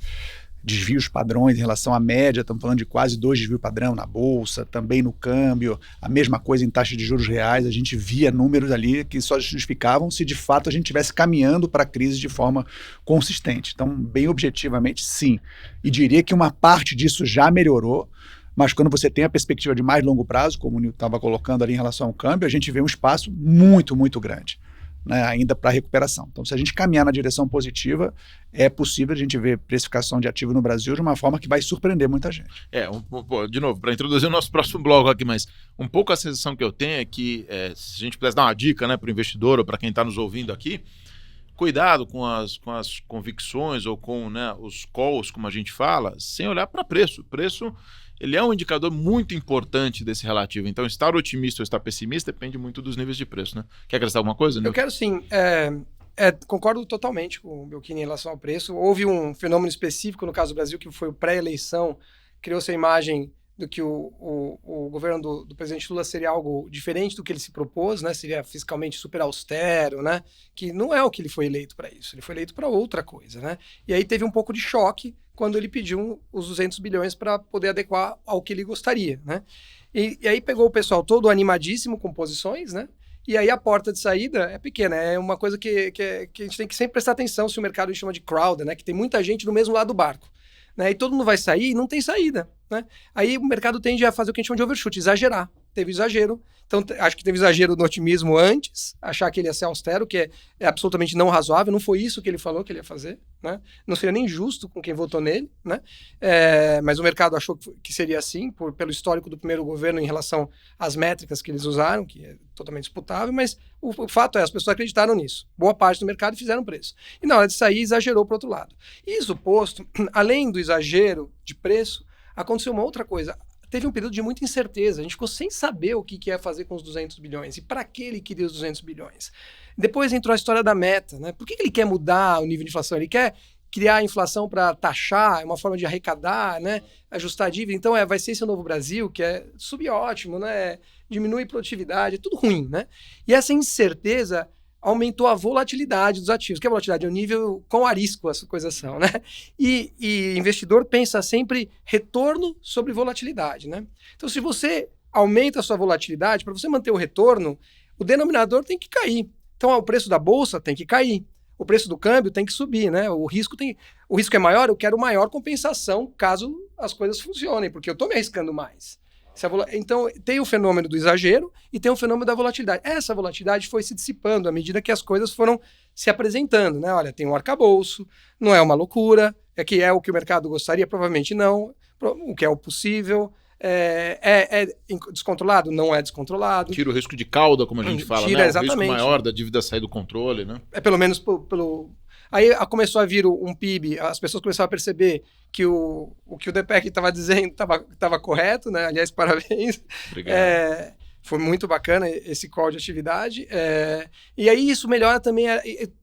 S2: desvios padrões em relação à média, estamos falando de quase 2 desvios padrão na bolsa, também no câmbio, a mesma coisa em taxa de juros reais, a gente via números ali que só justificavam se de fato a gente estivesse caminhando para a crise de forma consistente. Então, bem objetivamente, sim. E diria que uma parte disso já melhorou, mas quando você tem a perspectiva de mais longo prazo, como o Nilton estava colocando ali em relação ao câmbio, a gente vê um espaço muito, muito grande, né, ainda para recuperação. Então, se a gente caminhar na direção positiva, é possível a gente ver precificação de ativo no Brasil de uma forma que vai surpreender muita gente.
S4: De novo, para introduzir o nosso próximo bloco aqui, mas um pouco a sensação que eu tenho é que, se a gente pudesse dar uma dica, né, para o investidor ou para quem está nos ouvindo aqui, cuidado com as convicções ou com, né, os calls, como a gente fala, sem olhar para preço. Preço, ele é um indicador muito importante desse relativo. Então, estar otimista ou estar pessimista depende muito dos níveis de preço, né? Quer acrescentar alguma coisa, né?
S3: Eu quero sim. Concordo totalmente com o Belchini em relação ao preço. Houve um fenômeno específico no caso do Brasil, que foi o pré-eleição, criou-se a imagem do que o governo do presidente Lula seria algo diferente do que ele se propôs, né? Seria fiscalmente super austero, né? Que não é o que ele foi eleito para isso. Ele foi eleito para outra coisa, né? E aí teve um pouco de choque quando ele pediu os 200 bilhões para poder adequar ao que ele gostaria, né? E aí pegou o pessoal todo animadíssimo com posições, né? E aí a porta de saída é pequena, é uma coisa que a gente tem que sempre prestar atenção se o mercado chama de crowd, né? Que tem muita gente no mesmo lado do barco, né? E todo mundo vai sair e não tem saída, né? Aí o mercado tende a fazer o que a gente chama de overshoot, exagerar. Teve exagero. Então, acho que teve exagero no otimismo antes, achar que ele ia ser austero, que é absolutamente não razoável. Não foi isso que ele falou que ele ia fazer, né? Não seria nem justo com quem votou nele, né? Mas o mercado achou que seria assim, pelo histórico do primeiro governo em relação às métricas que eles usaram, que é totalmente disputável, mas o fato é, as pessoas acreditaram nisso. Boa parte do mercado fizeram preço. E na hora de sair, exagerou para o outro lado. Isso posto, além do exagero de preço, aconteceu uma outra coisa. Teve um período de muita incerteza, a gente ficou sem saber o que ia fazer com os 200 bilhões e para que ele queria os 200 bilhões. Depois entrou a história da meta, né? Por que ele quer mudar o nível de inflação? Ele quer criar a inflação para taxar, é uma forma de arrecadar, né? Ajustar a dívida. Então vai ser esse o novo Brasil, que é subótimo, né? Diminui produtividade, é tudo ruim, né? E essa incerteza aumentou a volatilidade dos ativos. O que é volatilidade? É o nível quão arisco as coisas são, né? E investidor pensa sempre retorno sobre volatilidade, né? Então, se você aumenta a sua volatilidade, para você manter o retorno, o denominador tem que cair. Então, o preço da bolsa tem que cair. O preço do câmbio tem que subir, né? O risco é maior, eu quero maior compensação caso as coisas funcionem, porque eu estou me arriscando mais. Então, tem o fenômeno do exagero e tem o fenômeno da volatilidade. Essa volatilidade foi se dissipando à medida que as coisas foram se apresentando, né? Olha, tem um arcabouço, não é uma loucura, é o que o mercado gostaria, provavelmente não, o que é o possível. É descontrolado? Não é descontrolado.
S4: Tira o risco de cauda, como a gente fala,
S3: Tira,
S4: né? O
S3: exatamente.
S4: risco maior da dívida sair do controle, né?
S3: Pelo menos pelo... Aí começou a vir um PIB, as pessoas começaram a perceber que o que o DPEC estava dizendo estava correto, né? Aliás, parabéns.
S4: Obrigado.
S3: Foi muito bacana esse call de atividade. E aí isso melhora também,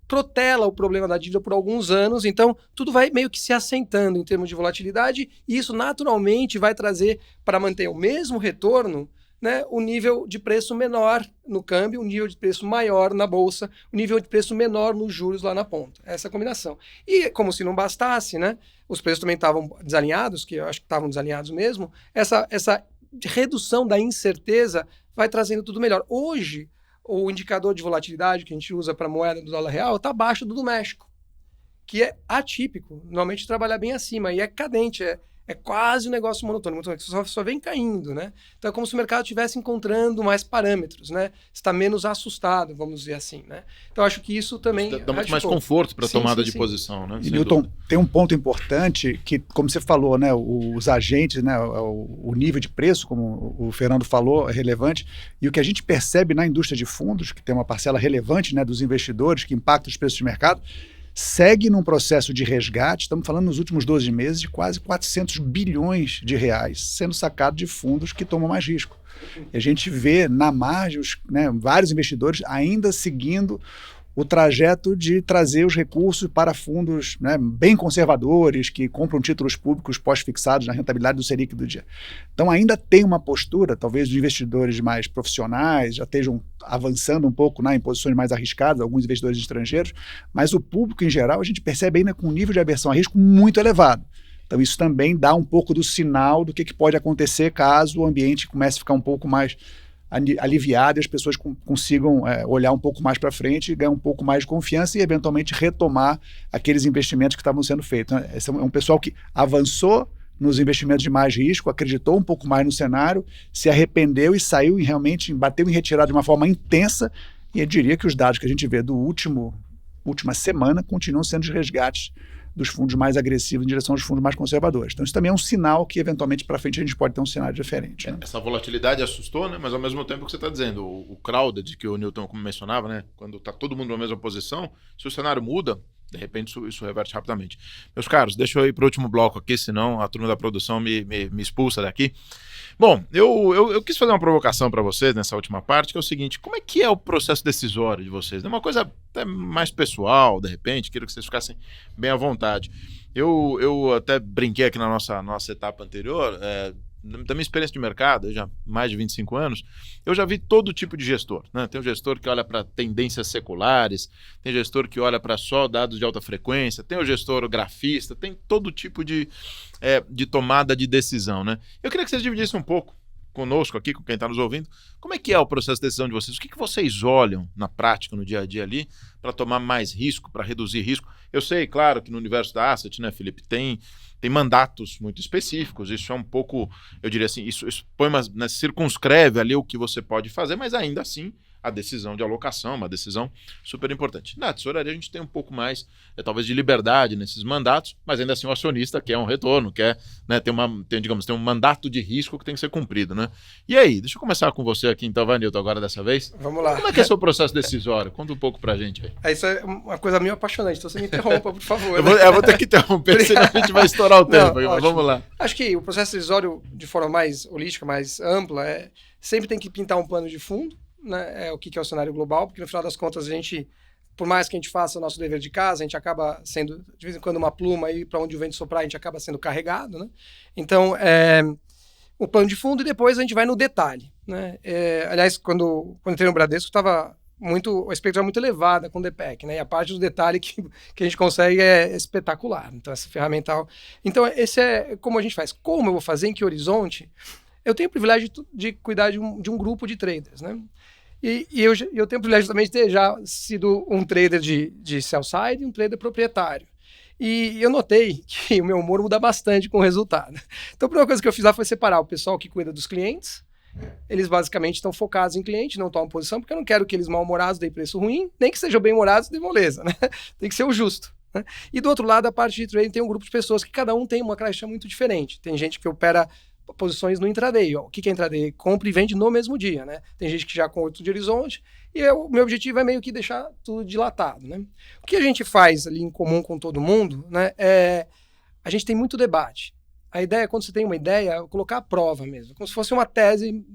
S3: protela o problema da dívida por alguns anos, então tudo vai meio que se assentando em termos de volatilidade, e isso naturalmente vai trazer, para manter o mesmo retorno, né, o nível de preço menor no câmbio, o nível de preço maior na bolsa, o nível de preço menor nos juros lá na ponta. Essa combinação. E como se não bastasse, né, os preços também estavam desalinhados, que eu acho que estavam desalinhados mesmo, essa redução da incerteza vai trazendo tudo melhor. Hoje, o indicador de volatilidade que a gente usa para a moeda do dólar real está abaixo do México, que é atípico. Normalmente trabalha bem acima e é cadente, é quase um negócio monotônico, só vem caindo, né? Então é como se o mercado estivesse encontrando mais parâmetros, né? Está menos assustado, vamos dizer assim, né? Então acho que isso também...
S4: Dá muito mais conforto para a tomada de posição, né?
S2: E, Newton, tem um ponto importante que, como você falou, né? Os agentes, né? O nível de preço, como o Fernando falou, é relevante. E o que a gente percebe na indústria de fundos, que tem uma parcela relevante, né, dos investidores, que impacta os preços de mercado, segue num processo de resgate, estamos falando nos últimos 12 meses, de quase 400 bilhões de reais sendo sacado de fundos que tomam mais risco. E a gente vê na margem vários investidores ainda seguindo o trajeto de trazer os recursos para fundos, né, bem conservadores, que compram títulos públicos pós-fixados na rentabilidade do Selic do dia. Então ainda tem uma postura, talvez os investidores mais profissionais já estejam avançando um pouco em posições mais arriscadas, alguns investidores estrangeiros, mas o público em geral a gente percebe ainda com um nível de aversão a risco muito elevado. Então isso também dá um pouco do sinal do que pode acontecer caso o ambiente comece a ficar um pouco mais aliviado e as pessoas consigam olhar um pouco mais para frente e ganhar um pouco mais de confiança e eventualmente retomar aqueles investimentos que estavam sendo feitos. Né? Esse é um pessoal que avançou nos investimentos de mais risco, acreditou um pouco mais no cenário, se arrependeu e saiu e bateu em retirada de uma forma intensa, e eu diria que os dados que a gente vê do última semana continuam sendo os resgates dos fundos mais agressivos em direção aos fundos mais conservadores. Então isso também é um sinal que eventualmente para frente a gente pode ter um cenário diferente. Né?
S4: Essa volatilidade assustou, né? Mas ao mesmo tempo que você está dizendo, o crowded que o Newton mencionava, né? Quando está todo mundo na mesma posição, se o cenário muda, de repente isso reverte rapidamente. Meus caros, deixa eu ir para o último bloco aqui, senão a turma da produção me expulsa daqui. Bom, eu quis fazer uma provocação para vocês nessa última parte, que é o seguinte: como é que é o processo decisório de vocês? É uma coisa até mais pessoal, de repente, quero que vocês ficassem bem à vontade. Eu até brinquei aqui na nossa etapa anterior, da minha experiência de mercado, já mais de 25 anos, eu já vi todo tipo de gestor, né? Tem um gestor que olha para tendências seculares, tem gestor que olha para só dados de alta frequência, tem o gestor grafista, tem todo tipo de tomada de decisão, né? Eu queria que vocês dividissem um pouco conosco aqui, com quem está nos ouvindo, como é que é o processo de decisão de vocês? O que vocês olham na prática, no dia a dia ali, para tomar mais risco, para reduzir risco? Eu sei, claro, que no universo da asset, né, Felipe, tem mandatos muito específicos, isso é um pouco, eu diria assim, isso põe circunscreve ali o que você pode fazer, mas ainda assim a decisão de alocação, uma decisão super importante. Na tesouraria a gente tem um pouco mais, talvez, de liberdade nesses mandatos, mas ainda assim o acionista quer um retorno, quer, né, tem um mandato de risco que tem que ser cumprido, né? E aí, deixa eu começar com você aqui então, Vanilton, agora dessa vez.
S3: Vamos lá.
S4: Como é que é o seu processo decisório? Conta um pouco pra gente aí.
S3: Isso é uma coisa meio apaixonante, então você me interrompa, por favor.
S4: Eu vou ter que interromper, senão a gente vai estourar o tempo. Não, vamos lá.
S3: Acho que o processo decisório, de forma mais holística, mais ampla, sempre tem que pintar um plano de fundo, né, o que é o cenário global, porque no final das contas a gente, por mais que a gente faça o nosso dever de casa, a gente acaba sendo, de vez em quando, uma pluma e para onde o vento soprar a gente acaba sendo carregado, né? Então, o plano de fundo e depois a gente vai no detalhe, né? Aliás, quando entrei no Bradesco, estava a expectativa muito elevada com o DPEC, né? E a parte do detalhe que a gente consegue é espetacular. Então, essa ferramental... Então, esse é como a gente faz. Como eu vou fazer, em que horizonte? Eu tenho o privilégio de cuidar de um grupo de traders, né? E eu tenho o privilégio também de ter já sido um trader de sell side e um trader proprietário. E eu notei que o meu humor muda bastante com o resultado. Então a primeira coisa que eu fiz lá foi separar o pessoal que cuida dos clientes. Eles basicamente estão focados em cliente, não tomam posição, porque eu não quero que eles mal-humorados deem preço ruim, nem que sejam bem-humorados deem moleza, né? Tem que ser o justo. Né? E do outro lado, a parte de trading tem um grupo de pessoas que cada um tem uma característica muito diferente. Tem gente que opera posições no intraday. Ó. O que é intraday? Compra e vende no mesmo dia, né? Tem gente que já com outro de horizonte, e o meu objetivo é meio que deixar tudo dilatado, né? O que a gente faz ali em comum com todo mundo, né, a gente tem muito debate. A ideia é, quando você tem uma ideia, colocar à prova mesmo, como se fosse uma tese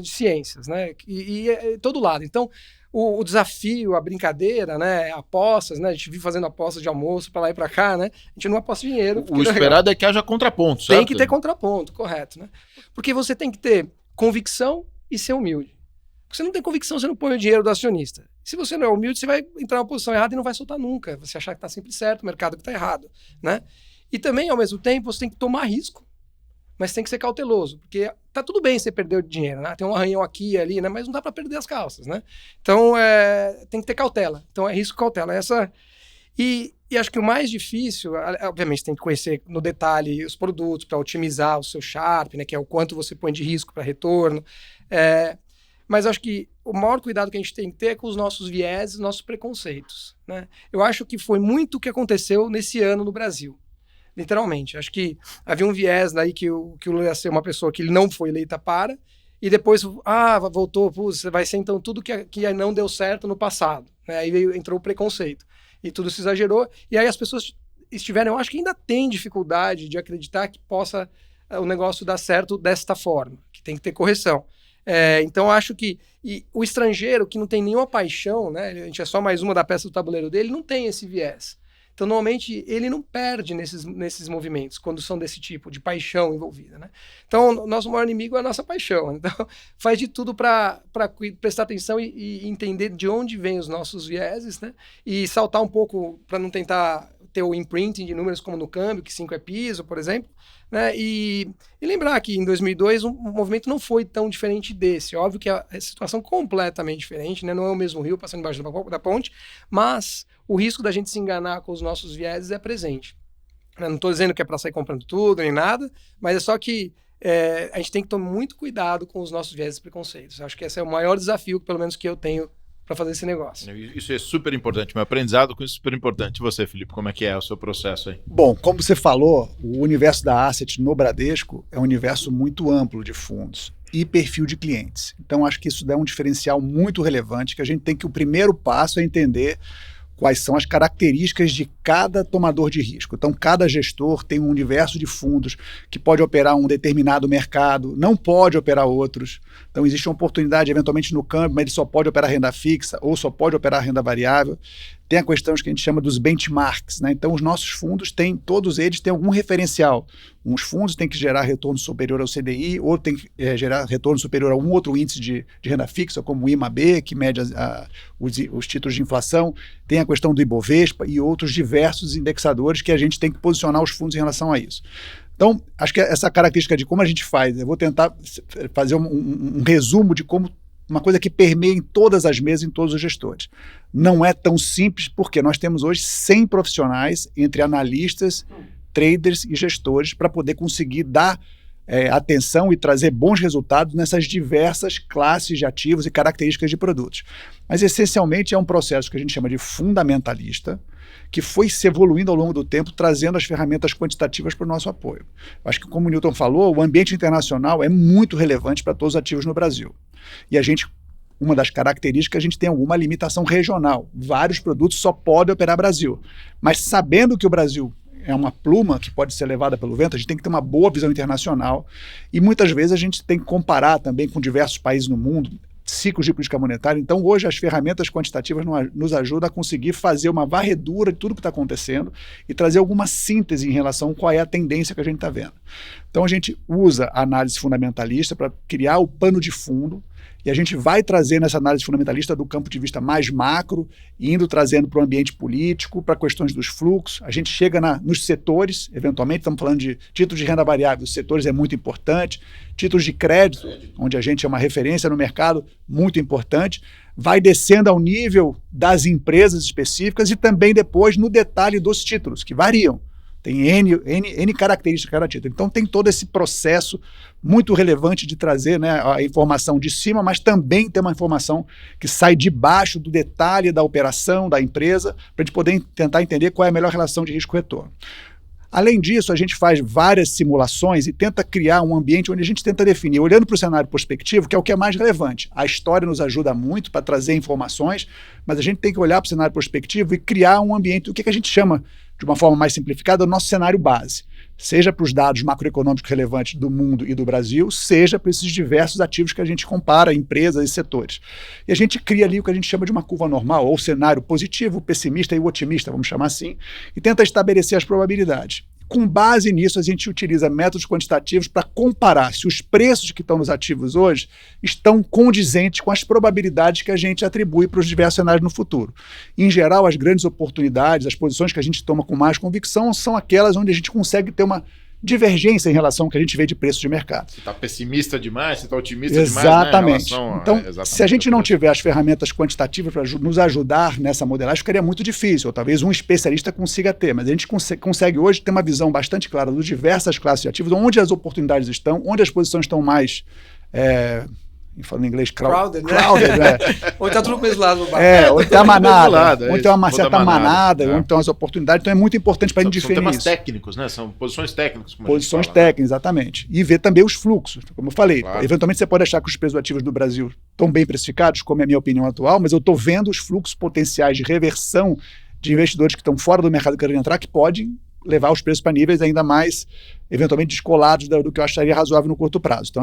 S3: de ciências, né? E todo lado. Então, o desafio, a brincadeira, né? Apostas, né? A gente vive fazendo apostas de almoço para lá e para cá, né? A gente não aposta dinheiro.
S4: O esperado é que haja contraponto, certo?
S3: Tem que ter contraponto, correto, né? Porque você tem que ter convicção e ser humilde. Porque você não tem convicção, você não põe o dinheiro do acionista. Se você não é humilde, você vai entrar numa posição errada e não vai soltar nunca. Você achar que está sempre certo, o mercado que está errado, né? E também, ao mesmo tempo, você tem que tomar risco, mas tem que ser cauteloso, porque tá tudo bem você perder o dinheiro, né? Tem um arranhão aqui e ali, né? Mas não dá para perder as calças, né? Então, tem que ter cautela. Então, é risco, cautela. E acho que o mais difícil, obviamente, tem que conhecer no detalhe os produtos para otimizar o seu Sharpe, né? Que é o quanto você põe de risco para retorno. Mas acho que o maior cuidado que a gente tem que ter é com os nossos vieses, nossos preconceitos, né? Eu acho que foi muito o que aconteceu nesse ano no Brasil. Literalmente. Acho que havia um viés daí que o Lula ia ser uma pessoa que ele não foi eleita para, e depois, voltou, vai ser então tudo que não deu certo no passado. Né? Aí entrou o preconceito. E tudo se exagerou, e aí as pessoas eu acho que ainda tem dificuldade de acreditar que possa o negócio dar certo desta forma, que tem que ter correção. Então acho que o estrangeiro que não tem nenhuma paixão, né, a gente é só mais uma da peça do tabuleiro dele, não tem esse viés. Então, normalmente, ele não perde nesses movimentos, quando são desse tipo, de paixão envolvida, né? Então, nosso maior inimigo é a nossa paixão. Então, faz de tudo para prestar atenção e entender de onde vêm os nossos vieses, né? E saltar um pouco para não tentar ter o imprinting de números como no câmbio, que 5 é piso, por exemplo, né? E lembrar que em 2002 o movimento não foi tão diferente desse. Óbvio que a situação é completamente diferente, né? Não é o mesmo rio passando embaixo da ponte, mas o risco da gente se enganar com os nossos vieses é presente. Eu não estou dizendo que é para sair comprando tudo nem nada, mas é só que a gente tem que tomar muito cuidado com os nossos vieses e preconceitos. Eu acho que esse é o maior desafio, pelo menos, que eu tenho para fazer esse negócio.
S4: Isso é super importante, meu aprendizado com isso é super importante. E você, Felipe, como é que é o seu processo aí?
S2: Bom, como você falou, o universo da Asset no Bradesco é um universo muito amplo de fundos e perfil de clientes. Então, acho que isso dá um diferencial muito relevante, que a gente tem que, o primeiro passo é entender quais são as características de cada tomador de risco. Então, cada gestor tem um universo de fundos que pode operar um determinado mercado, não pode operar outros. Então, existe uma oportunidade, eventualmente, no câmbio, mas ele só pode operar renda fixa ou só pode operar renda variável. Tem a questão que a gente chama dos benchmarks, né? Então, os nossos fundos todos eles têm algum referencial. Uns fundos têm que gerar retorno superior ao CDI, outros têm que gerar retorno superior a um outro índice de renda fixa, como o IMAB, que mede os títulos de inflação. Tem a questão do Ibovespa e outros diversos indexadores que a gente tem que posicionar os fundos em relação a isso. Então, acho que essa característica de como a gente faz, eu vou tentar fazer um resumo de como uma coisa que permeia em todas as mesas, em todos os gestores. Não é tão simples, porque nós temos hoje 100 profissionais, entre analistas, traders e gestores, para poder conseguir dar atenção e trazer bons resultados nessas diversas classes de ativos e características de produtos. Mas, essencialmente, é um processo que a gente chama de fundamentalista, que foi se evoluindo ao longo do tempo, trazendo as ferramentas quantitativas para o nosso apoio. Acho que, como o Newton falou, o ambiente internacional é muito relevante para todos os ativos no Brasil. E uma das características, a gente tem alguma limitação regional. Vários produtos só podem operar Brasil. Mas sabendo que o Brasil é uma pluma que pode ser levada pelo vento, a gente tem que ter uma boa visão internacional. E muitas vezes a gente tem que comparar também com diversos países no mundo, ciclos de política monetária. Então, hoje, as ferramentas quantitativas nos ajudam a conseguir fazer uma varredura de tudo que está acontecendo e trazer alguma síntese em relação a qual é a tendência que a gente está vendo. Então, a gente usa a análise fundamentalista para criar o pano de fundo E a gente vai trazendo essa análise fundamentalista do campo de vista mais macro, indo trazendo para o ambiente político, para questões dos fluxos. A gente chega nos setores, eventualmente, estamos falando de títulos de renda variável, os setores é muito importante, títulos de crédito, onde a gente é uma referência no mercado, muito importante, vai descendo ao nível das empresas específicas e também depois no detalhe dos títulos, que variam. Tem N características de cada título. Então tem todo esse processo muito relevante de trazer, né, a informação de cima, mas também ter uma informação que sai de baixo do detalhe da operação, da empresa, para a gente poder tentar entender qual é a melhor relação de risco-retorno. Além disso, a gente faz várias simulações e tenta criar um ambiente onde a gente tenta definir, olhando para o cenário prospectivo, que é o que é mais relevante. A história nos ajuda muito para trazer informações, mas a gente tem que olhar para o cenário prospectivo e criar um ambiente, o que a gente chama, de uma forma mais simplificada, o nosso cenário base. Seja para os dados macroeconômicos relevantes do mundo e do Brasil, seja para esses diversos ativos que a gente compara, empresas e setores. E a gente cria ali o que a gente chama de uma curva normal, ou cenário positivo, pessimista e otimista, vamos chamar assim, e tenta estabelecer as probabilidades. Com base nisso, a gente utiliza métodos quantitativos para comparar se os preços que estão nos ativos hoje estão condizentes com as probabilidades que a gente atribui para os diversos cenários no futuro. Em geral, as grandes oportunidades, as posições que a gente toma com mais convicção são aquelas onde a gente consegue ter uma divergência em relação ao que a gente vê de preço de mercado.
S4: Você está pessimista demais, você está otimista
S2: Exatamente.
S4: demais, né?
S2: Então, se a gente não tiver as ferramentas quantitativas para nos ajudar nessa modelagem, ficaria muito difícil, ou talvez um especialista consiga ter, mas a gente consegue hoje ter uma visão bastante clara das diversas classes de ativos, onde as oportunidades estão, onde as posições estão mais... falando em inglês, crowded, né?
S3: Onde está tudo pro mesmo lado.
S2: Onde tem a manada,
S4: lado,
S2: onde tem uma certa manada,
S4: onde
S2: estão as oportunidades. Então é muito importante para a gente definir
S4: São temas
S2: isso.
S4: técnicos, né? São posições técnicas. Como
S2: Posições
S4: a gente fala,
S2: técnicas, exatamente. E ver também os fluxos, como eu falei.
S4: Claro.
S2: Eventualmente você pode achar que os preços ativos do Brasil estão bem precificados, como é a minha opinião atual, mas eu estou vendo os fluxos potenciais de reversão de investidores que estão fora do mercado querendo entrar, que podem levar os preços para níveis ainda mais, eventualmente, descolados do que eu acharia razoável no curto prazo. Então,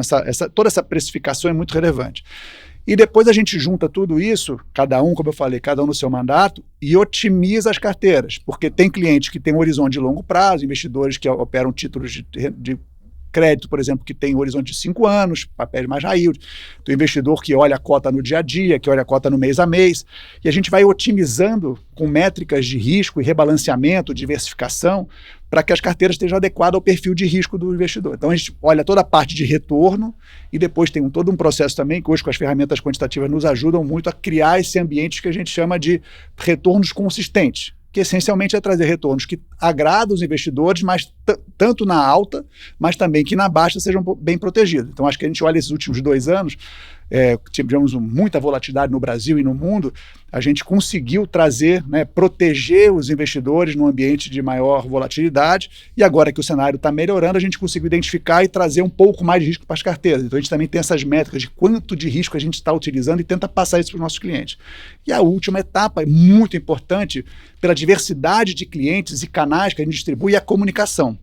S2: toda essa precificação é muito relevante. E depois a gente junta tudo isso, cada um, como eu falei, cada um no seu mandato, e otimiza as carteiras, porque tem clientes que têm um horizonte de longo prazo, investidores que operam títulos de crédito, por exemplo, que tem um horizonte de 5 anos, papéis mais high yield, tem investidor que olha a cota no dia a dia, que olha a cota no mês a mês, e a gente vai otimizando com métricas de risco e rebalanceamento, diversificação, para que as carteiras estejam adequadas ao perfil de risco do investidor. Então a gente olha toda a parte de retorno e depois tem todo um processo também que hoje com as ferramentas quantitativas nos ajudam muito a criar esse ambiente que a gente chama de retornos consistentes, que essencialmente é trazer retornos que agradam os investidores, mas tanto na alta, mas também que na baixa sejam bem protegidos. Então acho que a gente olha esses últimos 2 anos, tivemos muita volatilidade no Brasil e no mundo, a gente conseguiu trazer, proteger os investidores num ambiente de maior volatilidade, e agora que o cenário está melhorando, a gente conseguiu identificar e trazer um pouco mais de risco para as carteiras. Então a gente também tem essas métricas de quanto de risco a gente está utilizando e tenta passar isso para os nossos clientes. E a última etapa é muito importante pela diversidade de clientes e canais que a gente distribui e a comunicação.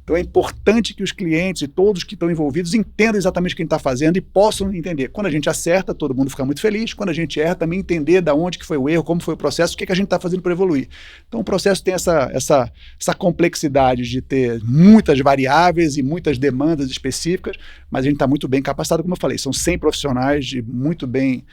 S2: Então é importante que os clientes e todos que estão envolvidos entendam exatamente o que a gente está fazendo e possam entender. Quando a gente acerta, todo mundo fica muito feliz. Quando a gente erra, também entender de onde que foi o erro, como foi o processo, o que a gente está fazendo para evoluir. Então o processo tem essa complexidade de ter muitas variáveis e muitas demandas específicas, mas a gente está muito bem capacitado, como eu falei. São 100 profissionais muito bem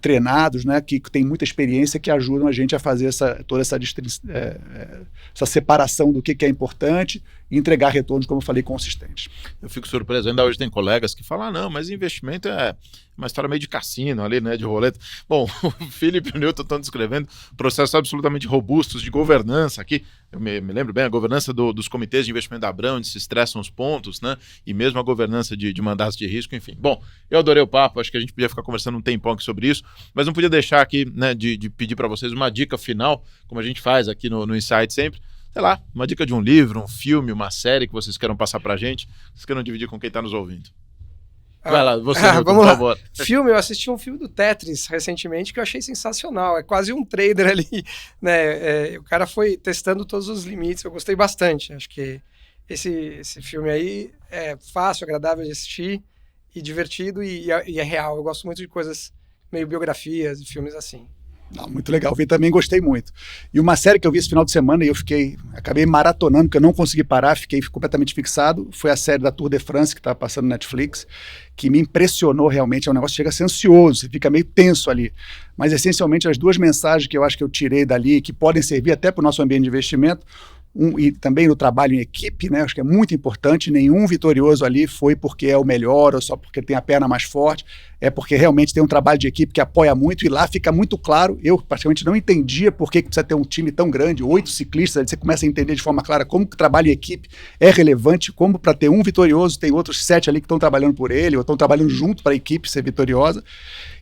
S2: treinados, que têm muita experiência, que ajudam a gente a fazer toda essa separação do que é importante e entregar retornos, como eu falei, consistentes.
S4: Eu fico surpreso, ainda hoje tem colegas que falam, não, mas investimento é uma história meio de cassino ali, de roleta. Bom, o Felipe e o Newton estão descrevendo processos absolutamente robustos de governança aqui. Eu me lembro bem, a governança dos comitês de investimento da Abrão, onde se estressam os pontos, e mesmo a governança de mandatos de risco, enfim. Bom, eu adorei o papo, acho que a gente podia ficar conversando um tempão aqui sobre isso, mas não podia deixar aqui, de pedir para vocês uma dica final, como a gente faz aqui no Insight sempre. Sei lá, uma dica de um livro, um filme, uma série que vocês queiram passar pra gente, vocês queiram dividir com quem está nos ouvindo. Vai lá, você, Newton,
S3: vamos
S4: por
S3: lá.
S4: favor.
S3: Filme, eu assisti um filme do Tetris recentemente que eu achei sensacional. É quase um trader ali, o cara foi testando todos os limites, eu gostei bastante. Acho que esse filme aí é fácil, agradável de assistir e divertido e é real. Eu gosto muito de coisas meio biografias e filmes assim.
S2: Não, muito legal, vi também, gostei muito. E uma série que eu vi esse final de semana e acabei maratonando, porque eu não consegui parar, fiquei completamente fixado, foi a série da Tour de France, que está passando no Netflix, que me impressionou realmente, é um negócio que chega a ser ansioso, você fica meio tenso ali. Mas essencialmente as duas mensagens que eu acho que eu tirei dali, que podem servir até para o nosso ambiente de investimento, e também no trabalho em equipe, né? Acho que é muito importante. Nenhum vitorioso ali foi porque é o melhor ou só porque tem a perna mais forte, é porque realmente tem um trabalho de equipe que apoia muito, e lá fica muito claro. Eu praticamente não entendia por que precisa ter um time tão grande, 8 ciclistas, aí você começa a entender de forma clara como que o trabalho em equipe é relevante, como para ter um vitorioso tem outros 7 ali que estão trabalhando por ele, ou estão trabalhando junto para a equipe ser vitoriosa.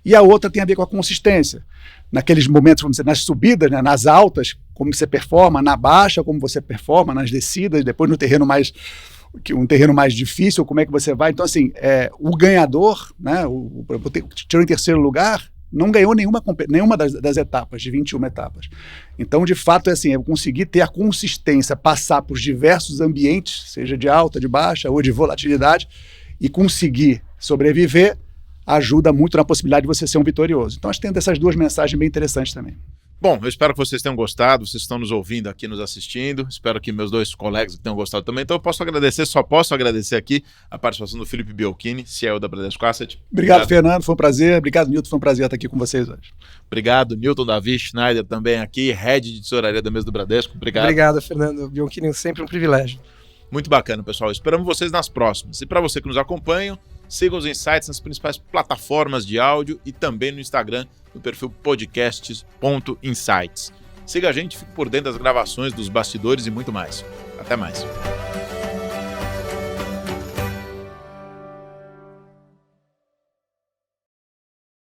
S2: E a outra tem a ver com a consistência. Naqueles momentos, vamos dizer, nas subidas, né, nas altas, como você performa, na baixa, como você performa, nas descidas, depois no terreno mais difícil, como é que você vai. Então, assim, o ganhador, né, que tirou em terceiro lugar, não ganhou nenhuma das etapas, de 21 etapas. Então, de fato, eu consegui ter a consistência, passar por diversos ambientes, seja de alta, de baixa ou de volatilidade, e conseguir sobreviver, ajuda muito na possibilidade de você ser um vitorioso. Então, acho que tem essas duas mensagens bem interessantes também.
S4: Bom, eu espero que vocês tenham gostado, vocês estão nos ouvindo aqui, nos assistindo, espero que meus dois colegas tenham gostado também, então eu só posso agradecer aqui a participação do Felipe Biolchini, CEO da Bradesco Asset.
S2: Obrigado, Fernando, foi um prazer. Obrigado, Nilton, foi um prazer estar aqui com vocês hoje.
S4: Obrigado, Newton Davi Schneider também aqui, Head de Tesouraria da mesa do Bradesco.
S3: Obrigado, Fernando. Biolchini, sempre um privilégio.
S4: Muito bacana, pessoal. Esperamos vocês nas próximas. E para você que nos acompanha, sigam os insights nas principais plataformas de áudio e também no Instagram, no perfil podcasts.insights. Siga a gente, fique por dentro das gravações, dos bastidores e muito mais. Até mais.